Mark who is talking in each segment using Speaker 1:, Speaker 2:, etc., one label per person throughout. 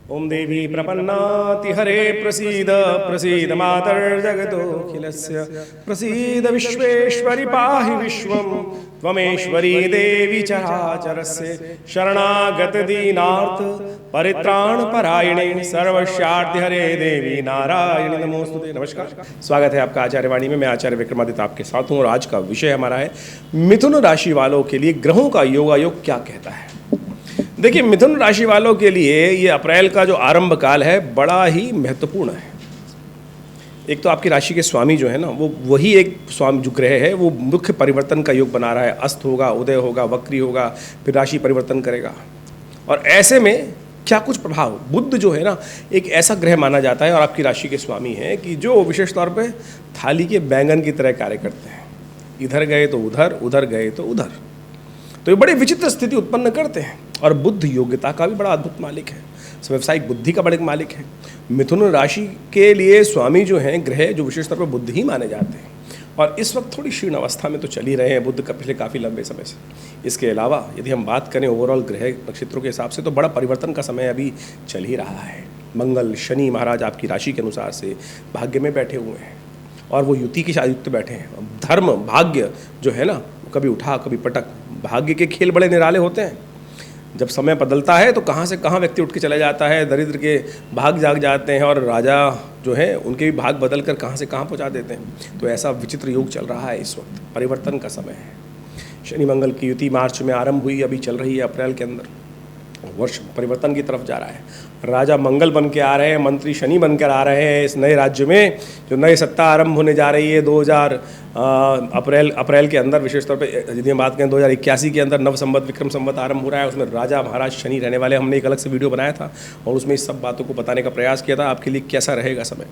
Speaker 1: ओम देवी प्रपन्नाति हरे प्रसीद प्रसीद मातर्जगतोऽखिलस्य प्रसीद विश्वेश्वरि पाहि विश्वं त्वमेश्वरी देवी चराचरस्य शरणागत दीनार्थ परित्राण परायणे सर्वस्यार्थ हरे देवी नारायणी नमोस्तुते। नमस्कार, स्वागत है आपका आचार्य वाणी में। मैं आचार्य विक्रमादित्य आपके साथ हूँ और आज का विषय हमारा है मिथुन राशि वालों के लिए ग्रहों का योगायोग क्या कहता है। देखिए, मिथुन राशि वालों के लिए ये अप्रैल का जो आरंभ काल है बड़ा ही महत्वपूर्ण है। एक तो आपकी राशि के स्वामी जो है ना, वो वही एक स्वामी जो ग्रह है वो मुख्य परिवर्तन का योग बना रहा है। अस्त होगा, उदय होगा, वक्री होगा, फिर राशि परिवर्तन करेगा। और ऐसे में क्या कुछ प्रभाव, बुध जो है ना एक ऐसा ग्रह माना जाता है और आपकी राशि के स्वामी है कि जो विशेष तौर पे थाली के बैंगन की तरह कार्य करते हैं। इधर गए तो उधर, उधर गए तो उधर, तो ये बड़ी विचित्र स्थिति उत्पन्न करते हैं। और बुध योग्यता का भी बड़ा अद्भुत मालिक है, व्यावसायिक बुद्धि का बड़े मालिक है। मिथुन राशि के लिए स्वामी जो हैं ग्रह, जो विशेष तौर पर बुध ही माने जाते हैं। और इस वक्त थोड़ी क्षीण अवस्था में तो चल ही रहे हैं बुध का पिछले काफ़ी लंबे समय से। इसके अलावा यदि हम बात करें ओवरऑल ग्रह नक्षत्रों के हिसाब से तो बड़ा परिवर्तन का समय अभी चल ही रहा है। मंगल शनि महाराज आपकी राशि के अनुसार से भाग्य में बैठे हुए हैं और वो युति के साथ युक्त बैठे हैं। धर्म भाग्य जो है ना, कभी उठा कभी पटक, भाग्य के खेल बड़े निराले होते हैं। जब समय बदलता है तो कहाँ से कहाँ व्यक्ति उठ के चला जाता है, दरिद्र के भाग जाग जाते हैं और राजा जो है उनके भी भाग बदल कर कहाँ से कहाँ पहुँचा देते हैं। तो ऐसा विचित्र योग चल रहा है इस वक्त, परिवर्तन का समय है। शनि मंगल की युति मार्च में आरंभ हुई, अभी चल रही है अप्रैल के अंदर। वर्ष परिवर्तन की तरफ जा रहा है। राजा मंगल बन के आ रहे हैं, मंत्री शनि बनकर आ रहे हैं इस नए राज्य में। जो नई सत्ता आरंभ होने जा रही है 2000 अप्रैल के अंदर, विशेष तौर पे यदि हम बात करें 2081 के अंदर नव संवत विक्रम संवत आरंभ हो रहा है। उसमें राजा महाराज शनि रहने वाले। हमने एक अलग से वीडियो बनाया था और उसमें इस सब बातों को बताने का प्रयास किया था आपके लिए कैसा रहेगा समय।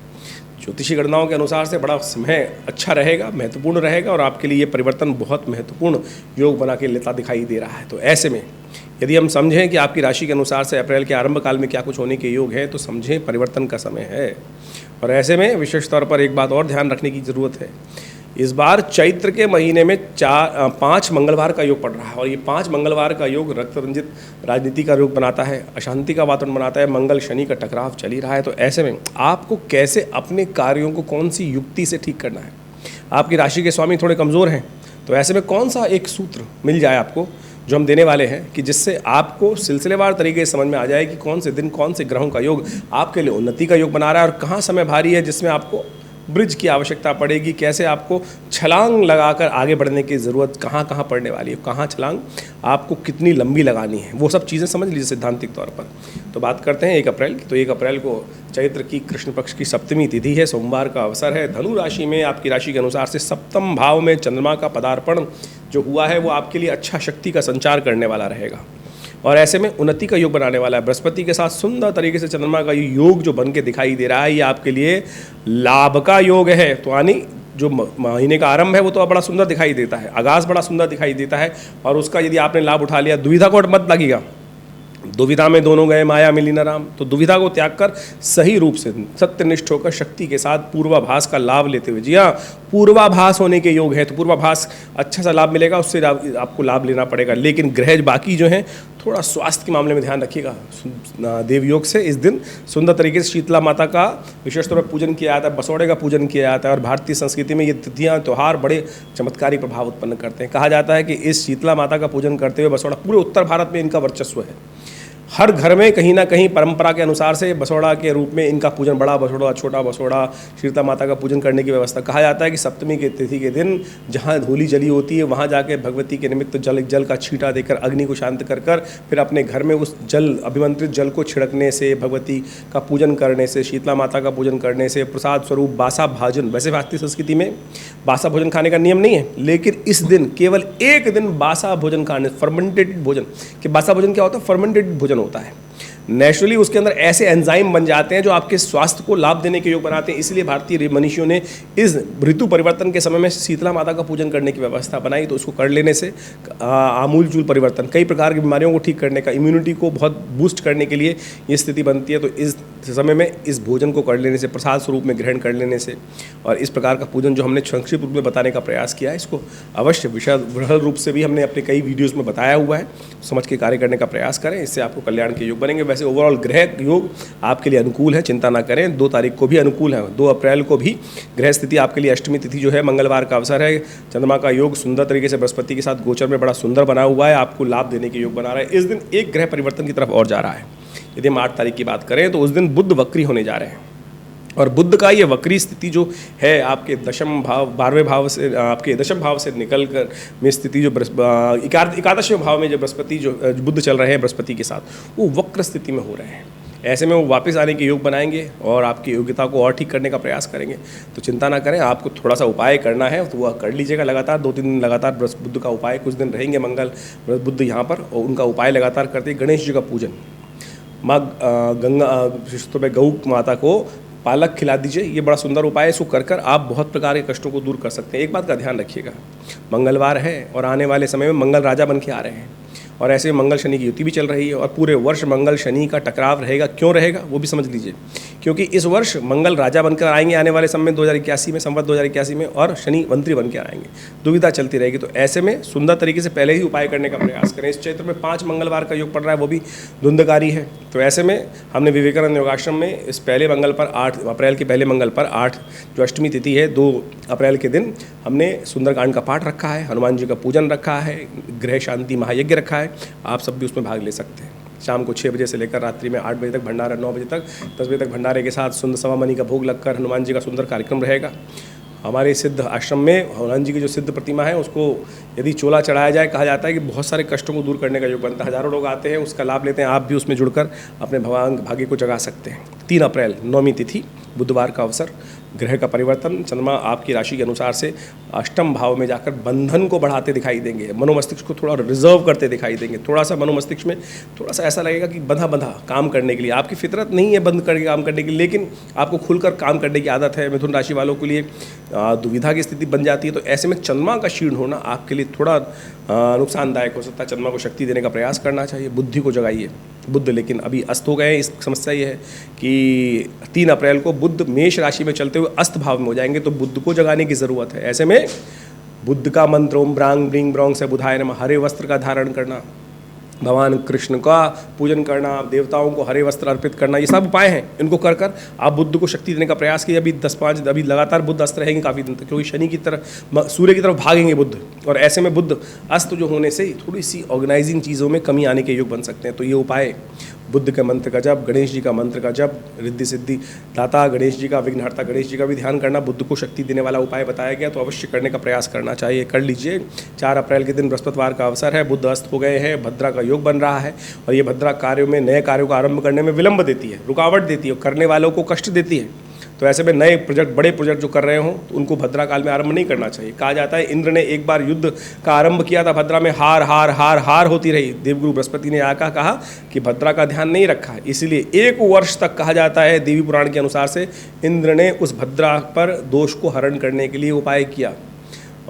Speaker 1: ज्योतिषी गणनाओं के अनुसार से बड़ा समय अच्छा रहेगा, महत्वपूर्ण रहेगा और आपके लिए ये परिवर्तन बहुत महत्वपूर्ण योग बना के लेता दिखाई दे रहा है। तो ऐसे में यदि हम समझें कि आपकी राशि के अनुसार से अप्रैल के आरंभ काल में क्या कुछ होने के योग है, तो समझें परिवर्तन का समय है। और ऐसे में विशेष तौर पर एक बात और ध्यान रखने की ज़रूरत है। इस बार चैत्र के महीने में 5 मंगलवार का योग पड़ रहा है और ये 5 मंगलवार का योग रक्त रंजित राजनीति का योग बनाता है, अशांति का वातावरण बनाता है। मंगल शनि का टकराव चल ही रहा है। तो ऐसे में आपको कैसे अपने कार्यों को कौन सी युक्ति से ठीक करना है। आपकी राशि के स्वामी थोड़े कमज़ोर हैं, तो ऐसे में कौन सा एक सूत्र मिल जाए आपको जो हम देने वाले हैं कि जिससे आपको सिलसिलेवार तरीके से समझ में आ जाए कि कौन से दिन कौन से ग्रहों का योग आपके लिए उन्नति का योग बना रहा है और कहाँ समय भारी है जिसमें आपको ब्रिज की आवश्यकता पड़ेगी। कैसे आपको छलांग लगाकर आगे बढ़ने की ज़रूरत कहाँ कहाँ पड़ने वाली है, कहाँ छलांग आपको कितनी लंबी लगानी है, वो सब चीज़ें समझ लीजिए सिद्धांतिक तौर पर। तो बात करते हैं 1 अप्रैल की। तो 1 अप्रैल को चैत्र की कृष्ण पक्ष की सप्तमी तिथि है, सोमवार का अवसर है। धनु राशि में आपकी राशि के अनुसार से सप्तम भाव में चंद्रमा का पदार्पण जो हुआ है वो आपके लिए अच्छा शक्ति का संचार करने वाला रहेगा और ऐसे में उन्नति का योग बनाने वाला है। बृहस्पति के साथ सुंदर तरीके से चंद्रमा का ये योग जो बन के दिखाई दे रहा है, ये आपके लिए लाभ का योग है। तो यानी जो महीने का आरंभ है वो तो बड़ा सुंदर दिखाई देता है, आगाज़ बड़ा सुंदर दिखाई देता है और उसका यदि आपने लाभ उठा लिया, दुविधा को मत लगेगा। दुविधा में दोनों गए माया मिली न राम। तो दुविधा को त्याग कर सही रूप से सत्यनिष्ठ होकर शक्ति के साथ पूर्वाभास का लाभ लेते हुए, जी हाँ, पूर्वाभास होने के योग है तो पूर्वाभास अच्छा सा लाभ मिलेगा, उससे आपको लाभ लेना पड़ेगा। लेकिन ग्रह बाकी जो हैं थोड़ा स्वास्थ्य के मामले में ध्यान रखिएगा। देव योग से इस दिन सुंदर तरीके से शीतला माता का विशेष तौर पर पूजन किया जाता है, बसोड़े का पूजन किया जाता है और भारतीय संस्कृति में ये तिथियाँ त्यौहार बड़े चमत्कारी प्रभाव उत्पन्न करते हैं। कहा जाता है कि इस शीतला माता का पूजन करते हुए बसोड़ा, पूरे उत्तर भारत में इनका वर्चस्व है। हर घर में कहीं ना कहीं परंपरा के अनुसार से बसोड़ा के रूप में इनका पूजन, बड़ा बसोड़ा, छोटा बसोड़ा, शीतला माता का पूजन करने की व्यवस्था। कहा जाता है कि सप्तमी की तिथि के दिन जहाँ होली जली होती है वहाँ जाके भगवती के निमित्त जल का छींटा देकर अग्नि को शांत कर फिर अपने घर में उस जल अभिमंत्रित जल को छिड़कने से, भगवती का पूजन करने से, शीतला माता का पूजन करने से प्रसाद स्वरूप बासा भोजन, वैसे भारतीय संस्कृति में बासा भोजन खाने का नियम नहीं है, लेकिन इस दिन केवल एक दिन बासा भोजन खाने, फर्मेंटेड भोजन, कि बासा भोजन क्या होता है, फर्मेंटेड भोजन होता है। नेचुरली उसके अंदर ऐसे एंजाइम बन जाते हैं जो आपके स्वास्थ्य को लाभ देने के योग बनाते हैं। इसलिए भारतीय मनीषियों ने इस ऋतु परिवर्तन के समय में शीतला माता का पूजन करने की व्यवस्था बनाई। तो उसको कर लेने से आमूल चूल परिवर्तन, कई प्रकार की बीमारियों को ठीक करने का, इम्यूनिटी को बहुत बूस्ट करने के लिए ये स्थिति बनती है। तो इस समय में इस भोजन को कर लेने से, प्रसाद स्वरूप में ग्रहण कर लेने से और इस प्रकार का पूजन जो हमने संक्षिप्त रूप में बताने का प्रयास किया है, इसको अवश्य विशद रूप से भी हमने अपने कई वीडियोज़ में बताया हुआ है, समझ के कार्य करने का प्रयास करें। इससे आपको कल्याण के योग बनेंगे। वैसे ओवरऑल ग्रह योग आपके लिए अनुकूल है, चिंता ना करें। 2 तारीख को भी अनुकूल है, 2 अप्रैल को भी ग्रह स्थिति आपके लिए अष्टमी तिथि जो है मंगलवार का अवसर है। चंद्रमा का योग सुंदर तरीके से बृहस्पति के साथ गोचर में बड़ा सुंदर बना हुआ है, आपको लाभ देने के योग बना रहा है। इस दिन एक ग्रह परिवर्तन की तरफ और जा रहा है। यदि हम 8 तारीख की बात करें तो उस दिन बुध वक्री होने जा रहे हैं, और बुध का ये वक्री स्थिति जो है आपके दशम भाव 12वें भाव से, आपके दशम भाव से निकल कर में स्थिति जो एकादशवें भाव में जो बृहस्पति जो बुध चल रहे हैं बृहस्पति के साथ, वो वक्र स्थिति में हो रहे हैं। ऐसे में वो वापस आने के योग बनाएंगे और आपकी योग्यता को और ठीक करने का प्रयास करेंगे। तो चिंता ना करें, आपको थोड़ा सा उपाय करना है तो वह कर लीजिएगा लगातार। 2-3 दिन लगातार बुध का उपाय, कुछ दिन रहेंगे मंगल बुध यहाँ पर, और उनका उपाय लगातार करते। गणेश जी का पूजन, माँ गंगा विशेषतौर पर गौ माता को पालक खिला दीजिए, ये बड़ा सुंदर उपाय है। इसको कर कर आप बहुत प्रकार के कष्टों को दूर कर सकते हैं। एक बात का ध्यान रखिएगा, मंगलवार है और आने वाले समय में मंगल राजा बन के आ रहे हैं, और ऐसे में मंगल शनि की युति भी चल रही है, और पूरे वर्ष मंगल शनि का टकराव रहेगा। क्यों रहेगा वो भी समझ लीजिए, क्योंकि इस वर्ष मंगल राजा बनकर आएंगे आने वाले समय 2081 में, संवत 2081 में, और शनि मंत्री बन के आएंगे। दुविधा चलती रहेगी। तो ऐसे में सुंदर तरीके से पहले ही उपाय करने का प्रयास करें। इस चैत्र में 5 मंगलवार का योग पड़ रहा है, वो भी धुंधकारी है। तो ऐसे में हमने विवेकानंद योगाश्रम में इस पहले मंगल पर 8 अप्रैल के पहले मंगल पर 8 जो अष्टमी तिथि है 2 अप्रैल के दिन हमने सुंदरकांड का पाठ रखा है, हनुमान जी का पूजन रखा है, ग्रह शांति महायज्ञ रखा है। आप सब भी उसमें भाग ले सकते हैं। शाम को 6 बजे से लेकर रात्रि में 8 बजे तक भंडारा, 9 बजे तक 10 बजे तक भंडारे के साथ सुंदर सवा मनी का भोग लगकर हनुमान जी का सुंदर कार्यक्रम रहेगा। हमारे सिद्ध आश्रम में हनुमान जी की जो सिद्ध प्रतिमा है उसको यदि चोला चढ़ाया जाए, कहा जाता है कि बहुत सारे कष्टों को दूर करने का योग बनता है। हज़ारों लोग आते हैं, उसका लाभ लेते हैं। आप भी उसमें जुड़कर अपने भाग्य को जगा सकते हैं। 3 अप्रैल 9वीं तिथि बुधवार का अवसर, ग्रह का परिवर्तन, चंद्रमा आपकी राशि के अनुसार से अष्टम भाव में जाकर बंधन को बढ़ाते दिखाई देंगे, मनोमस्तिष्क को थोड़ा रिजर्व करते दिखाई देंगे। थोड़ा सा मनोमस्तिष्क में थोड़ा सा ऐसा लगेगा कि बंधा बंधा काम करने के लिए, आपकी फितरत नहीं है बंद करके काम करने के लिए, लेकिन आपको खुलकर काम करने की आदत है। मिथुन राशि वालों के लिए दुविधा की स्थिति बन जाती है। तो ऐसे में चंद्रमा का क्षीण होना आपके लिए थोड़ा नुकसानदायक हो सकता है। चंद्रमा को शक्ति देने का प्रयास करना चाहिए, बुद्धि को जगाइए। बुध लेकिन अभी अस्त हो गए हैं। इस समस्या ये है कि 3 अप्रैल को बुध मेष राशि में चलते हुए अस्त भाव में हो जाएंगे, तो बुध को जगाने की ज़रूरत है। ऐसे में बुध का मंत्र ओम ब्रांग ब्रिंग ब्रोंग से बुधाय नमः, हरे वस्त्र का धारण करना, भगवान कृष्ण का पूजन करना, देवताओं को हरे वस्त्र अर्पित करना, ये सब उपाय हैं। इनको कर कर आप बुद्ध को शक्ति देने का प्रयास कीजिए। अभी 10-5 अभी लगातार बुद्ध अस्त रहेंगे काफ़ी दिन तक, क्योंकि शनि की तरफ सूर्य की तरफ भागेंगे बुद्ध, और ऐसे में बुद्ध अस्त जो होने से थोड़ी सी ऑर्गेनाइजिंग चीज़ों में कमी आने के योग बन सकते हैं। तो ये उपाय बुद्ध के मंत्र का जप, गणेश जी का मंत्र का जप, रिद्धि सिद्धि दाता गणेश जी का, विघ्नहर्ता गणेश जी का भी ध्यान करना, बुद्ध को शक्ति देने वाला उपाय बताया गया, तो अवश्य करने का प्रयास करना चाहिए, कर लीजिए। 4 अप्रैल के दिन बृहस्पतिवार का अवसर है, बुद्ध अस्त हो गए हैं, भद्रा का योग बन रहा है, और ये भद्रा कार्यों में, नए कार्यों का आरंभ करने में विलंब देती है, रुकावट देती है, करने वालों को कष्ट देती है। तो ऐसे में नए प्रोजेक्ट, बड़े प्रोजेक्ट जो कर रहे हो तो उनको भद्रा काल में आरंभ नहीं करना चाहिए। कहा जाता है इंद्र ने एक बार युद्ध का आरंभ किया था, भद्रा में हार हार हार हार होती रही। देवगुरु बृहस्पति ने आकर कहा कि भद्रा का ध्यान नहीं रखा, इसलिए 1 वर्ष तक कहा जाता है देवी पुराण के अनुसार से इंद्र ने उस भद्रा पर दोष को हरण करने के लिए उपाय किया,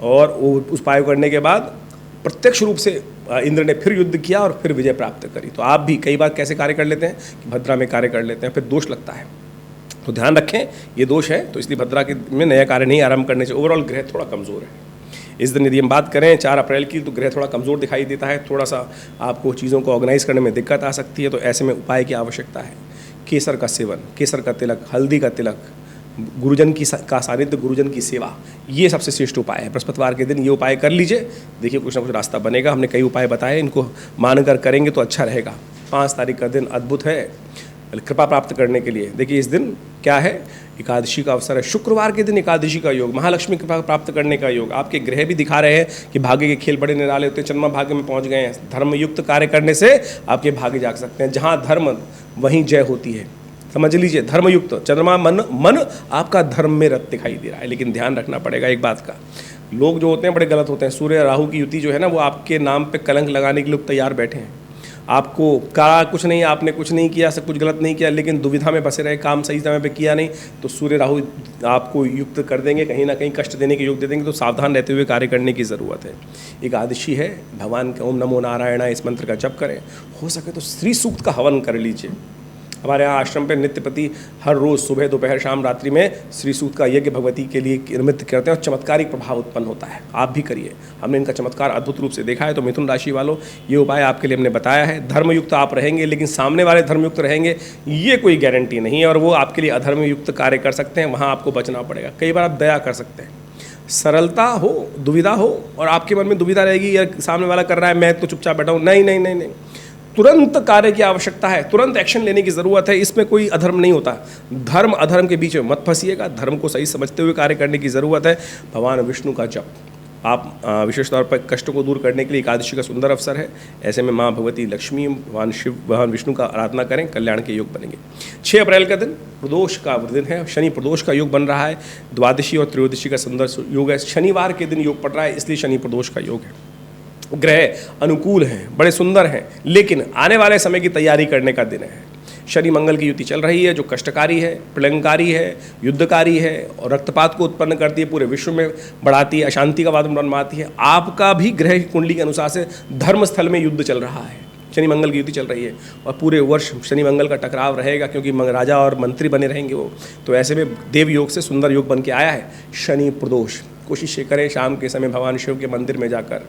Speaker 1: और उस उपाय करने के बाद प्रत्यक्ष रूप से इंद्र ने फिर युद्ध किया और फिर विजय प्राप्त करी। तो आप भी कई बार कैसे कार्य कर लेते हैं कि भद्रा में कार्य कर लेते हैं, फिर दोष लगता है। तो ध्यान रखें, ये दोष है, तो इसलिए भद्रा के में नया कार्य नहीं आरंभ करने से। ओवरऑल ग्रह थोड़ा कमज़ोर है। इस दिन यदि हम बात करें 4 अप्रैल की, तो ग्रह थोड़ा कमज़ोर दिखाई देता है, थोड़ा सा आपको चीज़ों को ऑर्गेनाइज करने में दिक्कत आ सकती है। तो ऐसे में उपाय की आवश्यकता है। केसर का सेवन, केसर का तिलक, हल्दी का तिलक, गुरुजन का सानिध्य, गुरुजन की सेवा, ये सबसे श्रेष्ठ उपाय है। बृहस्पतिवार के दिन ये उपाय कर लीजिए, देखिए कुछ ना कुछ रास्ता बनेगा। हमने कई उपाय बताए, इनको मानकर करेंगे तो अच्छा रहेगा। 5 तारीख का दिन अद्भुत है कृपा प्राप्त करने के लिए। देखिए इस दिन क्या है, एकादशी का अवसर है। शुक्रवार के दिन एकादशी का योग, महालक्ष्मी कृपा प्राप्त करने का योग। आपके ग्रह भी दिखा रहे हैं कि भाग्य के खेल बड़े निराले होते हैं। चंद्रमा भाग्य में पहुंच गए हैं। धर्मयुक्त कार्य करने से आपके भाग्य जाग सकते हैं। जहाँ धर्म वहीं जय होती है, समझ लीजिए। धर्मयुक्त चंद्रमा, मन आपका धर्म में रत दिखाई दे रहा है। लेकिन ध्यान रखना पड़ेगा एक बात का, लोग जो होते हैं बड़े गलत होते हैं। सूर्य राहु की युति जो है ना, वो आपके नाम पे कलंक लगाने के लिए तैयार बैठे हैं। आपको कहा कुछ नहीं, आपने कुछ नहीं किया, सब कुछ गलत नहीं किया, लेकिन दुविधा में बसे रहे, काम सही समय पे किया नहीं, तो सूर्य राहु आपको युक्त कर देंगे, कहीं ना कहीं कष्ट देने के योग दे देंगे। तो सावधान रहते हुए कार्य करने की ज़रूरत है। एकादशी है, भगवान का ओम नमो नारायण इस मंत्र का जप करें। हो सके तो श्री सूक्त का हवन कर लीजिए। हमारे यहाँ आश्रम पे नित्य प्रति हर रोज़ सुबह दोपहर शाम रात्रि में श्री सूक्त का यज्ञ भगवती के लिए निर्मित करते हैं और चमत्कारिक प्रभाव उत्पन्न होता है। आप भी करिए, हमने इनका चमत्कार अद्भुत रूप से देखा है। तो मिथुन राशि वालों, ये उपाय आपके लिए हमने बताया है। धर्मयुक्त आप रहेंगे, लेकिन सामने वाले धर्मयुक्त रहेंगे ये कोई गारंटी नहीं है, और वो आपके लिए अधर्मयुक्त कार्य कर सकते हैं, वहाँ आपको बचना पड़ेगा। कई बार आप दया कर सकते हैं, सरलता हो, दुविधा हो और आपके मन में दुविधा रहेगी, या सामने वाला कर रहा है मैं तो चुपचाप बैठा हूँ, नहीं नहीं नहीं नहीं, तुरंत कार्य की आवश्यकता है, तुरंत एक्शन लेने की ज़रूरत है। इसमें कोई अधर्म नहीं होता। धर्म अधर्म के बीच में मत फंसिएगा, धर्म को सही समझते हुए कार्य करने की ज़रूरत है। भगवान विष्णु का जप आप विशेष तौर पर कष्टों को दूर करने के लिए एकादशी का सुंदर अवसर है। ऐसे में माँ भगवती लक्ष्मी, भगवान शिव, भगवान विष्णु का आराधना करें, कल्याण के योग बनेंगे। 6 अप्रैल का दिन प्रदोष का दिन है, शनि प्रदोष का योग बन रहा है। द्वादशी और त्रयोदशी का सुंदर योग है। शनिवार के दिन योग पड़ रहा है, इसलिए शनि प्रदोष का योग है। ग्रह अनुकूल हैं, बड़े सुंदर हैं, लेकिन आने वाले समय की तैयारी करने का दिन है। शनि मंगल की युति चल रही है, जो कष्टकारी है, प्रलयंकारी है, युद्धकारी है और रक्तपात को उत्पन्न करती है, पूरे विश्व में बढ़ाती है, अशांति का वातावरण बनाती है। आपका भी ग्रह की कुंडली के अनुसार से धर्म स्थल में युद्ध चल रहा है, शनि मंगल की युति चल रही है और पूरे वर्ष शनि मंगल का टकराव रहेगा, क्योंकि राजा और मंत्री बने रहेंगे वो। तो ऐसे में देव योग से सुंदर योग बन के आया है शनि प्रदोष। कोशिश ये करें शाम के समय भगवान शिव के मंदिर में जाकर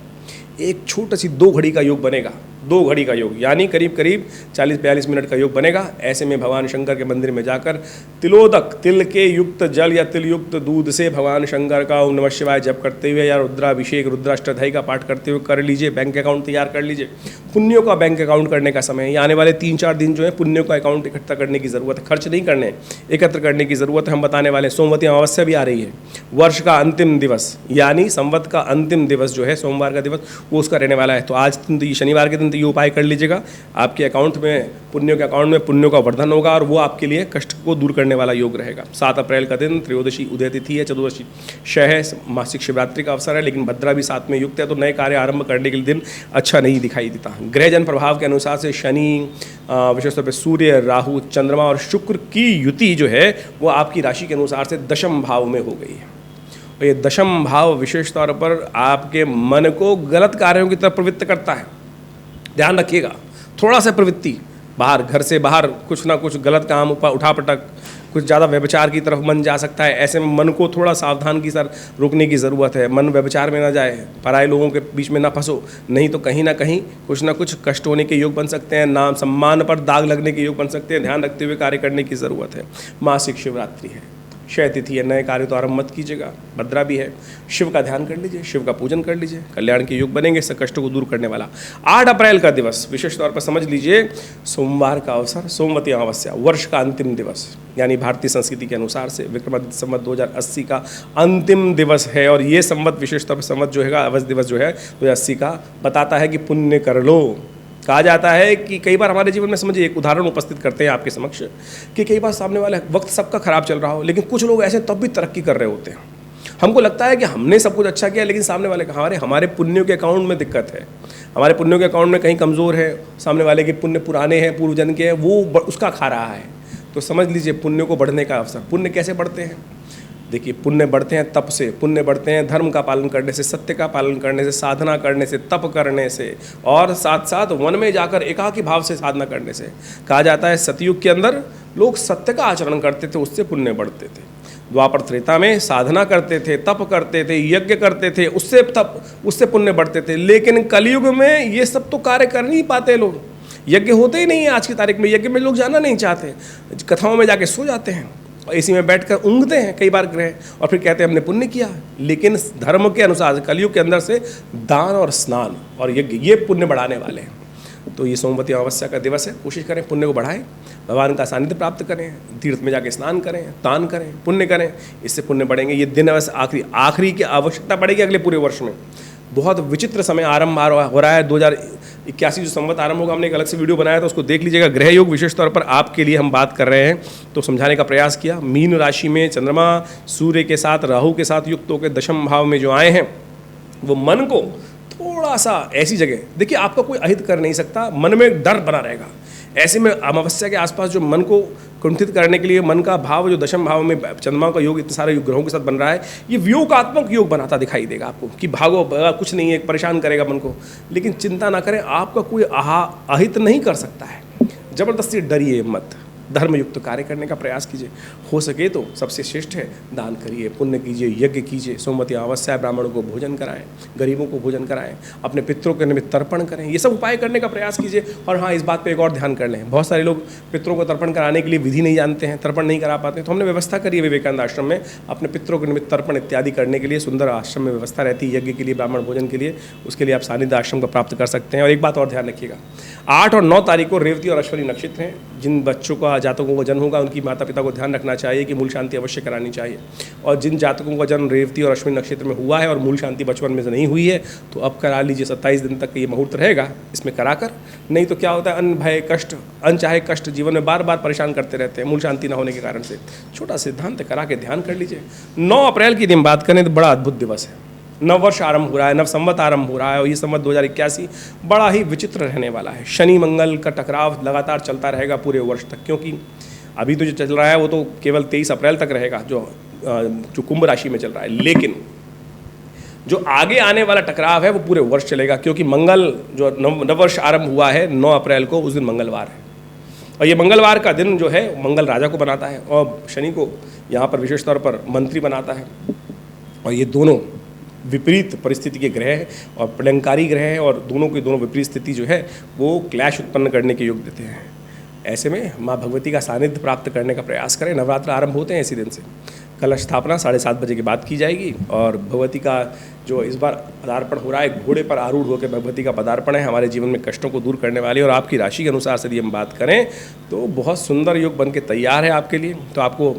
Speaker 1: एक छोटी सी 2 घड़ी का योग बनेगा, 2 घड़ी का योग यानी करीब करीब 40-42 मिनट का योग बनेगा। ऐसे में भगवान शंकर के मंदिर में जाकर तिलोदक, तिल के युक्त जल या तिल युक्त दूध से भगवान शंकर का ओम नमः शिवाय जप करते हुए या रुद्राभिषेक, रुद्राष्टध्यायी का पाठ करते हुए कर लीजिए। बैंक अकाउंट तैयार कर लीजिए। पुण्यों का बैंक अकाउंट करने का समय है। आने वाले 3-4 दिन जो है पुण्यों का अकाउंट इकट्ठा करने की ज़रूरत है, खर्च नहीं करने, एकत्र करने की ज़रूरत है। हम बताने वाले सोमवती अमावस्या भी आ रही है। वर्ष का अंतिम दिवस यानी संवत का अंतिम दिवस जो है सोमवार का दिवस, वो उसका रहने वाला है। तो आज शनिवार के दिन तो ये उपाय कर लीजिएगा। आपके अकाउंट में, पुण्यों के अकाउंट में पुण्यों का वर्धन होगा और वो आपके लिए कष्ट को दूर करने वाला योग रहेगा। 7 अप्रैल का दिन त्रयोदशी उदय तिथि है, चतुर्दशी शय है, मासिक शिवरात्रि का अवसर है, लेकिन भद्रा भी साथ में युक्त है, तो नए कार्य आरंभ करने के लिए दिन अच्छा नहीं दिखाई देता। ग्रहजन प्रभाव के अनुसार से शनि, विशेष तौर पर सूर्य, राहु, चंद्रमा और शुक्र की युति जो है वो आपकी राशि के अनुसार से दशम भाव में हो गई है। और ये दशम भाव विशेष तौर पर आपके मन को गलत कार्यों की तरफ प्रवृत्त करता है। ध्यान रखिएगा, थोड़ा सा प्रवृत्ति बाहर, घर से बाहर कुछ ना कुछ गलत काम, उठापटक, कुछ ज़्यादा व्यभिचार की तरफ मन जा सकता है। ऐसे में मन को थोड़ा सावधान की सर रोकने की ज़रूरत है। मन व्यभिचार में ना जाए, पराये लोगों के बीच में ना फंसो, नहीं तो कहीं ना कहीं कुछ ना कुछ कष्ट होने के योग बन सकते हैं, नाम सम्मान पर दाग लगने के योग बन सकते हैं। ध्यान रखते हुए कार्य करने की ज़रूरत है। मासिक शिवरात्रि है, क्षय तिथि है, नए कार्य तो आरंभ मत कीजिएगा। भद्रा भी है, शिव का ध्यान कर लीजिए, शिव का पूजन कर लीजिए, कल्याण के योग बनेंगे, सब कष्टों को दूर करने वाला। 8 अप्रैल का दिवस विशेष तौर पर समझ लीजिए, सोमवार का अवसर, सोमवती अमावस्या, वर्ष का अंतिम दिवस यानी भारतीय संस्कृति के अनुसार से विक्रमादित्य संवत 2080 का अंतिम दिवस है। और ये संवत विशेष तौर पर संवत जो है, अवध दिवस जो है 2080 का, बताता है कि पुण्य कर लो। कहा जाता है कि कई बार हमारे जीवन में, समझिए एक उदाहरण उपस्थित करते हैं आपके समक्ष, कि कई बार सामने वाला वक्त सबका खराब चल रहा हो, लेकिन कुछ लोग ऐसे तब भी तरक्की कर रहे होते हैं। हमको लगता है कि हमने सब कुछ अच्छा किया, लेकिन सामने वाले का हमारे पुण्यों के अकाउंट में दिक्कत है, हमारे पुण्यों के अकाउंट में कहीं कमज़ोर है, सामने वाले के पुण्य पुराने हैं, पूर्व जन्म के हैं, वो उसका खा रहा है। तो समझ लीजिए पुण्यों को बढ़ने का अवसर। पुण्य कैसे बढ़ते हैं? देखिए, पुण्य बढ़ते हैं तप से, पुण्य बढ़ते हैं धर्म का पालन करने से, सत्य का पालन करने से, साधना करने से, तप करने से, और साथ साथ वन में जाकर एकाकी भाव से साधना करने से। कहा जाता है सतयुग के अंदर लोग सत्य का आचरण करते थे, उससे पुण्य बढ़ते थे। द्वापर त्रेता में साधना करते थे, तप करते थे, यज्ञ करते थे, उससे पुण्य बढ़ते थे। लेकिन कलयुग में ये सब तो कार्य कर नहीं पाते लोग, यज्ञ होते ही नहीं है आज की तारीख में, यज्ञ में लोग जाना नहीं चाहते, कथाओं में जाके सो जाते हैं और इसी में बैठकर ऊँघते हैं कई बार ग्रह, और फिर कहते हैं हमने पुण्य किया। लेकिन धर्म के अनुसार कलयुग के अंदर से दान और स्नान और यज्ञ, ये पुण्य बढ़ाने वाले हैं। तो ये सोमवती अमावस्या का दिवस है, कोशिश करें पुण्य को बढ़ाएं, भगवान का सानिध्य प्राप्त करें, तीर्थ में जाके स्नान करें, दान करें, पुण्य करें, इससे पुण्य बढ़ेंगे। ये दिन अवश्य आखिरी की आवश्यकता पड़ेगी अगले पूरे वर्ष में। बहुत विचित्र समय आरंभ हो रहा है, 2081 जो संवत आरंभ होगा, हमने एक अलग से वीडियो बनाया था, उसको देख लीजिएगा। ग्रह योग विशेष तौर पर आपके लिए हम बात कर रहे हैं, तो समझाने का प्रयास किया। मीन राशि में चंद्रमा सूर्य के साथ, राहु के साथ युक्त होकर दशम भाव में जो आए हैं, वो मन को थोड़ा सा ऐसी जगह, देखिए आपका कोई अहित कर नहीं सकता, मन में डर बना रहेगा। ऐसे में अमावस्या के आसपास जो मन को कुंठित करने के लिए मन का भाव जो दशम भाव में चंद्रमा का योग इतने सारे ग्रहों के साथ बन रहा है, ये व्योगात्मक योग बनाता दिखाई देगा आपको कि भागो कुछ नहीं है, परेशान करेगा मन को। लेकिन चिंता ना करें, आपका कोई अहित नहीं कर सकता है। जबरदस्ती डरिए मत, धर्मयुक्त कार्य करने का प्रयास कीजिए। हो सके तो सबसे श्रेष्ठ है दान करिए, पुण्य कीजिए, यज्ञ कीजिए, सोमवती अमावस्या ब्राह्मणों को भोजन कराएं, गरीबों को भोजन कराएं, अपने पितरों के निमित्त तर्पण करें। ये सब उपाय करने का प्रयास कीजिए। और हाँ, इस बात पर एक और ध्यान कर लें, बहुत सारे लोग पितरों को तर्पण कराने के लिए विधि नहीं जानते हैं, तर्पण नहीं करा पाते, तो हमने व्यवस्था करी है विवेकानंद आश्रम में अपने पितरों के निमित्त तर्पण इत्यादि करने के लिए। सुंदर आश्रम में व्यवस्था रहती है यज्ञ के लिए, ब्राह्मण भोजन के लिए। उसके लिए आप सानिध्य आश्रम को प्राप्त कर सकते हैं। और एक बात और ध्यान रखिएगा, 8 और 9 तारीख को रेवती और अश्विनी नक्षत्र हैं। जिन बच्चों का जातकों का जन्म होगा उनकी माता पिता को ध्यान रखना चाहिए कि मूल शांति अवश्य करानी चाहिए। और जिन जातकों का जन्म रेवती और अश्विनी नक्षत्र में हुआ है और मूल शांति बचपन में से नहीं हुई है तो अब करा लीजिए, 27 दिन तक ये मुहूर्त रहेगा, इसमें कराकर। नहीं तो क्या होता है, अन्न भय कष्ट, अनचाहे कष्ट जीवन में बार बार परेशान करते रहते हैं मूल शांति न होने के कारण से। छोटा सिद्धांत करा के ध्यान कर लीजिए। 9 अप्रैल की दिन बात करें तो बड़ा अद्भुत दिवस है। नव वर्ष आरंभ हो रहा है, नव संवत आरंभ हो रहा है और ये संवत 2081 बड़ा ही विचित्र रहने वाला है। शनि मंगल का टकराव लगातार चलता रहेगा पूरे वर्ष तक, क्योंकि अभी तो जो चल रहा है वो तो केवल 23 अप्रैल तक रहेगा, जो कुंभ राशि में चल रहा है। लेकिन जो आगे आने वाला टकराव है वो पूरे वर्ष चलेगा, क्योंकि मंगल जो नव वर्ष आरंभ हुआ है 9 अप्रैल को, उस दिन मंगलवार है। और ये मंगलवार का दिन जो है मंगल राजा को बनाता है और शनि को यहाँ पर विशेष तौर पर मंत्री बनाता है। और ये दोनों विपरीत परिस्थिति के ग्रह हैं और प्रलंकारी ग्रह हैं, और दोनों की दोनों विपरीत स्थिति जो है वो क्लैश उत्पन्न करने के योग देते हैं। ऐसे में माँ भगवती का सानिध्य प्राप्त करने का प्रयास करें। नवरात्र आरंभ होते हैं इसी दिन से। कलश स्थापना 7:30 बजे के बाद की जाएगी और भगवती का जो इस बार पदार्पण हो रहा है, घोड़े पर आरूढ़ होकर भगवती का पदार्पण है, हमारे जीवन में कष्टों को दूर करने वाली। और आपकी राशि के अनुसार से यदि हम बात करें तो बहुत सुंदर योग बन के तैयार है आपके लिए। तो आपको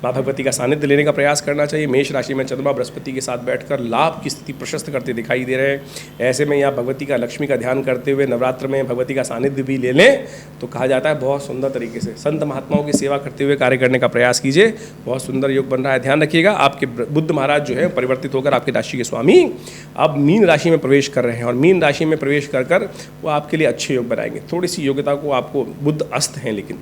Speaker 1: माँ भगवती का सानिध्य लेने का प्रयास करना चाहिए। मेष राशि में चंद्रमा बृहस्पति के साथ बैठकर लाभ की स्थिति प्रशस्त करते दिखाई दे रहे हैं। ऐसे में यहाँ भगवती का, लक्ष्मी का ध्यान करते हुए नवरात्र में भगवती का सानिध्य भी ले लें तो कहा जाता है बहुत सुंदर तरीके से संत महात्माओं की सेवा करते हुए कार्य करने का प्रयास कीजिए। बहुत सुंदर योग बन रहा है। ध्यान रखिएगा, आपके बुद्ध महाराज जो है परिवर्तित होकर आपकी राशि के स्वामी अब मीन राशि में प्रवेश कर रहे हैं और मीन राशि में प्रवेश कर वो आपके लिए अच्छे योग बनाएंगे। थोड़ी सी योग्यता को आपको, बुद्ध अस्त हैं लेकिन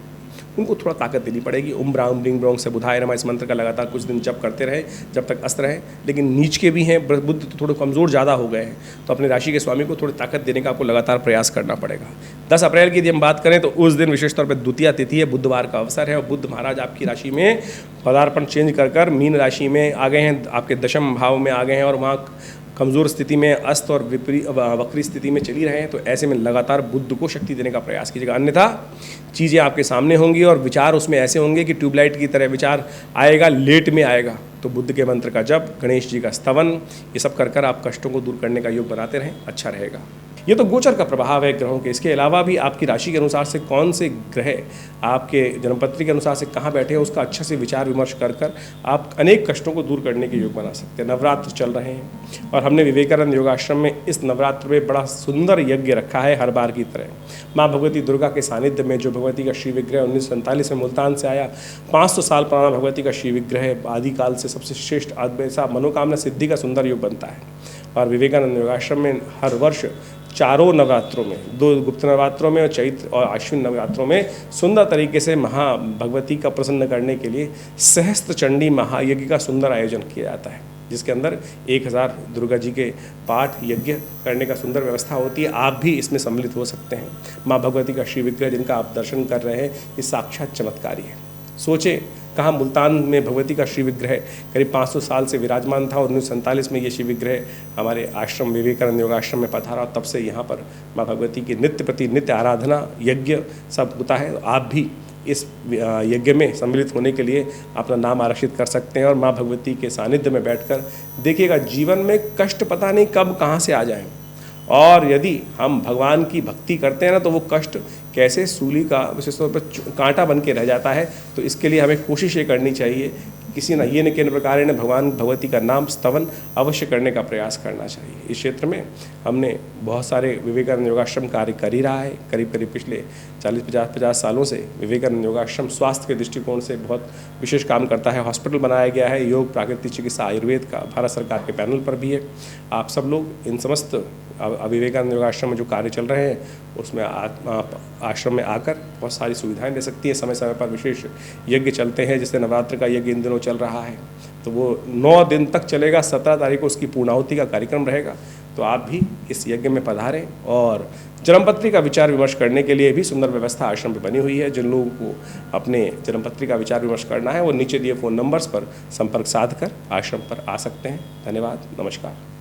Speaker 1: उनको थोड़ा ताकत देनी पड़ेगी। ओम ब्राह्म ब्लिंग ब्रोंग से बुधाय नमः इस मंत्र का लगातार कुछ दिन जप करते रहे जब तक अस्त रहे। लेकिन नीच के भी हैं, बुद्ध तो थोड़े कमज़ोर ज़्यादा हो गए हैं, तो अपने राशि के स्वामी को थोड़ी ताकत देने का आपको लगातार प्रयास करना पड़ेगा। 10 अप्रैल की यदि हम बात करें तो उस दिन विशेष तौर पर द्वितीया तिथि है, बुधवार का अवसर है और बुद्ध महाराज आपकी राशि में पदार्पण चेंज कर मीन राशि में आ गए हैं, आपके दशम भाव में आ गए हैं और वहाँ कमज़ोर स्थिति में अस्त और वक्री स्थिति में चली रहे हैं। तो ऐसे में लगातार बुद्ध को शक्ति देने का प्रयास कीजिएगा, अन्यथा चीज़ें आपके सामने होंगी और विचार उसमें ऐसे होंगे कि ट्यूबलाइट की तरह विचार आएगा, लेट में आएगा। तो बुद्ध के मंत्र का जप, गणेश जी का स्तवन, ये सब कर आप कष्टों को दूर करने का योग बनाते रहें, अच्छा रहेगा। ये तो गोचर का प्रभाव है ग्रहों के। इसके अलावा भी आपकी राशि के अनुसार से कौन से ग्रह आपके जन्मपत्री के अनुसार से कहाँ बैठे हैं उसका अच्छा से विचार विमर्श कर आप अनेक कष्टों को दूर करने के योग बना सकते हैं। नवरात्र चल रहे हैं और हमने विवेकानंद योगाश्रम में इस नवरात्र में बड़ा सुंदर यज्ञ रखा है हर बार की तरह। माँ भगवती दुर्गा के सानिध्य में जो भगवती का श्री विग्रह 1947 में मुल्तान से आया, 500 साल पुराना भगवती का श्री विग्रह आदिकाल से सबसे श्रेष्ठ ऐसा मनोकामना सिद्धि का सुंदर योग बनता है। और विवेकानंद योगाश्रम में हर वर्ष चारों नवरात्रों में, 2 गुप्त नवरात्रों में और चैत्र और अश्विन नवरात्रों में सुंदर तरीके से भगवती का प्रसन्न करने के लिए सहस्त्र चंडी महायज्ञ का सुंदर आयोजन किया जाता है, जिसके अंदर 1000 दुर्गा जी के पाठ यज्ञ करने का सुंदर व्यवस्था होती है। आप भी इसमें सम्मिलित हो सकते हैं। माँ भगवती का श्री विग्रह जिनका आप दर्शन कर रहे हैं, ये साक्षात चमत्कारी है। सोचे कहाँ मुल्तान में भगवती का श्री विग्रह करीब 500 साल से विराजमान था और 1947 में ये श्री विग्रह हमारे आश्रम विवेकानंद योगाश्रम में पधारा। तब से यहाँ पर माँ भगवती की नित्य प्रति नित्य आराधना यज्ञ सब होता है। आप भी इस यज्ञ में सम्मिलित होने के लिए अपना नाम आरक्षित कर सकते हैं और माँ भगवती के सानिध्य में बैठकर देखिएगा जीवन में कष्ट पता नहीं कब कहाँ से आ जाएं। और यदि हम भगवान की भक्ति करते हैं ना तो वो कष्ट कैसे सूली का विशेष तौर पर कांटा बन के रह जाता है। तो इसके लिए हमें कोशिश ये करनी चाहिए किसी न ये न किन प्रकार ने भगवान भगवती का नाम स्तवन अवश्य करने का प्रयास करना चाहिए। इस क्षेत्र में हमने बहुत सारे विवेकानंद योगाश्रम कार्य कर ही रहा है। करीब पिछले 40-50 सालों से विवेकानंद योगाश्रम स्वास्थ्य के दृष्टिकोण से बहुत विशेष काम करता है। हॉस्पिटल बनाया गया है, योग प्राकृतिक चिकित्सा आयुर्वेद का भारत सरकार के पैनल पर भी है। आप सब लोग इन समस्त विवेकानंद योगाश्रम में जो कार्य चल रहे हैं उसमें आश्रम में आकर बहुत सारी सुविधाएं ले सकती है। समय समय पर विशेष यज्ञ चलते हैं, जैसे नवरात्र का यज्ञ इन दिनों चल रहा है तो वो 9 दिन तक चलेगा। 17 तारीख को उसकी पूर्णाहुति का कार्यक्रम रहेगा। तो आप भी इस यज्ञ में पधारें और जन्मपत्री का विचार विमर्श करने के लिए भी सुंदर व्यवस्था आश्रम में बनी हुई है। जिन लोगों को अपने जन्मपत्री का विचार विमर्श करना है वो नीचे दिए फ़ोन नंबर्स पर संपर्क साध कर आश्रम पर आ सकते हैं। धन्यवाद, नमस्कार।